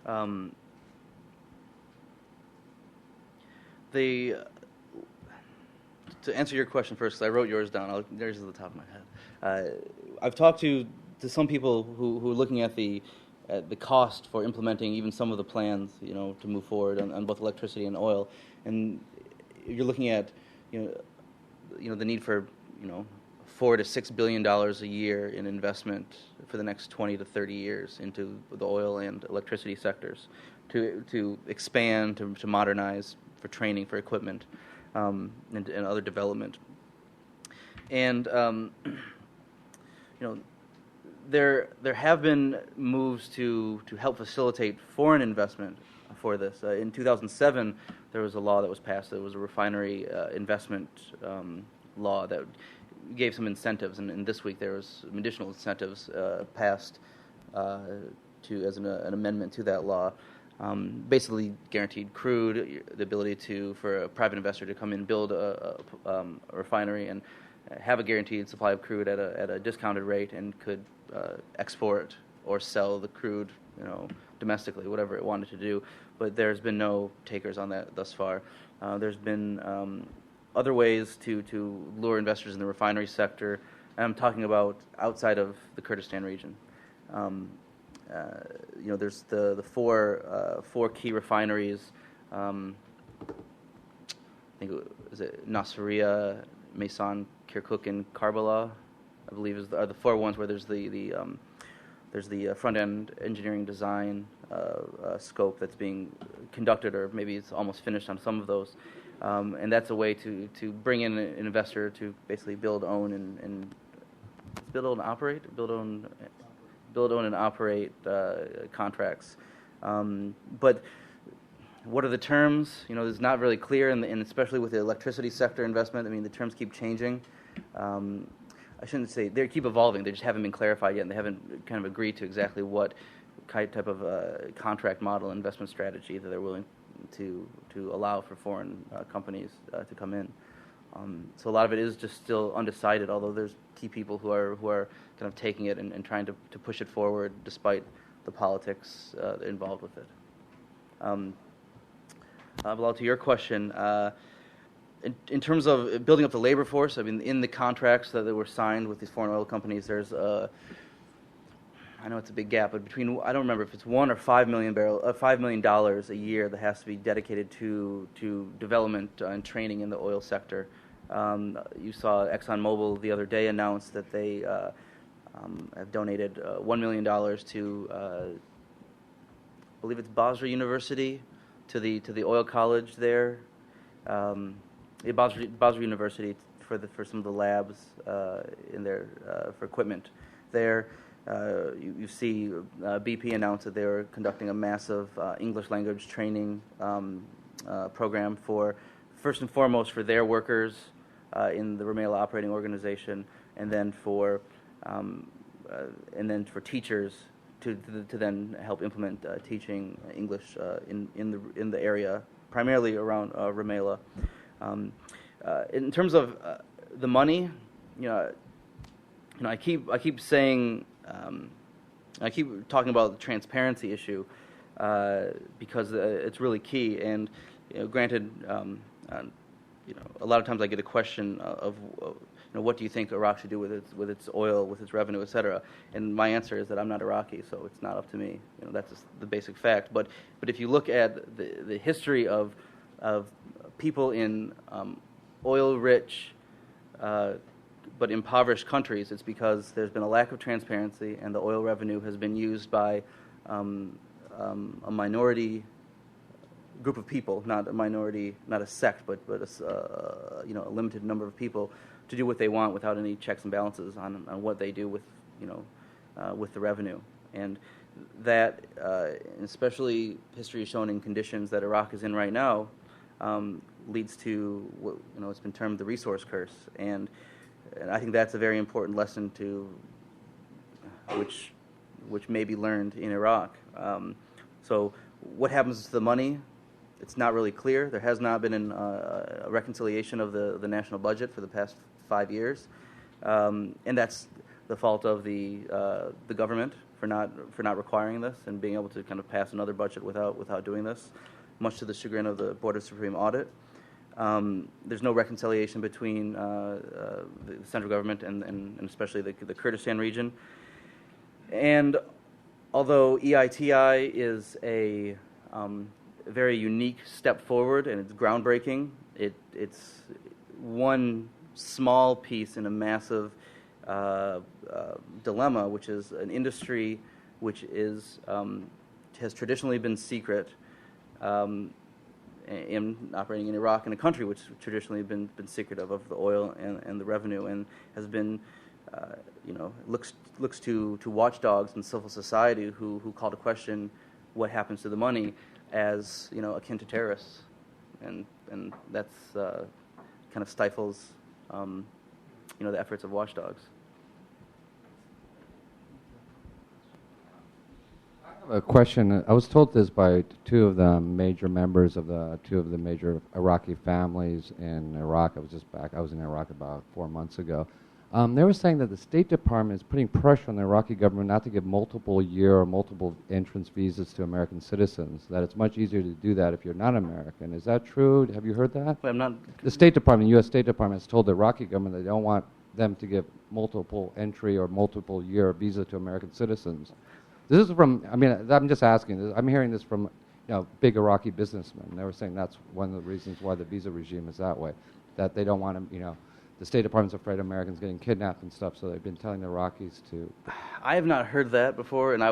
Um, the To answer your question first, 'cause I wrote yours down. Theirs is at the top of my head. I've talked to some people who are looking at the cost for implementing even some of the plans, to move forward on both electricity and oil, and you're looking at, the need for, $4 to $6 billion a year in investment for the next 20 to 30 years into the oil and electricity sectors to expand, to modernize, for training, for equipment, and other development. And there have been moves to help facilitate foreign investment for this. In 2007, there was a law that was passed. It was a refinery investment law that gave some incentives, and this week there was some additional incentives passed as an amendment to that law. Basically guaranteed crude, the ability for a private investor to come in, build a refinery, and have a guaranteed supply of crude at a discounted rate, and could export or sell the crude, domestically, whatever it wanted to do. But there's been no takers on that thus far. There's been other ways to lure investors in the refinery sector, and I'm talking about outside of the Kurdistan region. There's the four key refineries. I think is it Nasiriyah, Maysan, Kirkuk, and Karbala, I believe are the four ones where there's the front end engineering design scope that's being conducted, or maybe it's almost finished on some of those. And that's a way to bring in an investor to basically build, own, and operate contracts. But what are the terms? It's not really clear, and especially with the electricity sector investment, the terms keep changing. I shouldn't say they keep evolving. They just haven't been clarified yet, and they haven't kind of agreed to exactly what type of contract model, investment strategy that they're willing to allow for foreign companies to come in. So a lot of it is just still undecided, although there's key people who are kind of taking it and trying to push it forward despite the politics involved with it. Bilal, to your question, in terms of building up the labor force, in the contracts that were signed with these foreign oil companies, there's I know it's a big gap, but I don't remember if it's $1 or $5 million a year that has to be dedicated to development and training in the oil sector. You saw ExxonMobil the other day announce that they have donated $1 million to, I believe it's Basra University, to the oil college there. Basra University for some of the labs in there for equipment there. You see BP announced that they were conducting a massive English language training program first and foremost for their workers in the Rumaila operating organization, and then for teachers to then help implement teaching English in the area, primarily around Rumaila. In terms of the money, I keep saying. I keep talking about the transparency issue because it's really key. And granted, a lot of times I get a question of what do you think Iraq should do with its oil, with its revenue, etc. And my answer is that I'm not Iraqi, so it's not up to me. That's just the basic fact. But if you look at the history of people in oil-rich but impoverished countries, it's because there's been a lack of transparency, and the oil revenue has been used by a minority group of people, not a minority, not a sect, but a limited number of people, to do what they want without any checks and balances on what they do with the revenue. And that, especially history has shown in conditions that Iraq is in right now, leads to what it's been termed the resource curse. And I think that's a very important lesson which may be learned in Iraq. So what happens to the money? It's not really clear. There has not been a reconciliation of the national budget for the past 5 years, and that's the fault of the government for not requiring this and being able to kind of pass another budget without doing this, much to the chagrin of the Board of Supreme Audit. There's no reconciliation between the central government and especially the Kurdistan region. And although EITI is a very unique step forward and it's groundbreaking, it's one small piece in a massive dilemma, which is an industry which has traditionally been secret in operating in Iraq, in a country which traditionally been secretive of the oil and the revenue, and has been looks to watchdogs and civil society who call to question what happens to the money as akin to terrorists, and that's kind of stifles the efforts of watchdogs. I have a question. I was told this by two of the major members of two of the major Iraqi families in Iraq. I was in Iraq about 4 months ago. They were saying that the State Department is putting pressure on the Iraqi government not to give multiple year or multiple entrance visas to American citizens, that it's much easier to do that if you're not American. Is that true? Have you heard that? Well, I'm not. The State Department, U.S. State Department, has told the Iraqi government they don't want them to give multiple entry or multiple year visa to American citizens. This is from, I'm just asking, I'm hearing this from big Iraqi businessmen. They were saying that's one of the reasons why the visa regime is that way, that they don't want to, the State Department's afraid of Americans getting kidnapped and stuff, so they've been telling the Iraqis to. I have not heard that before, and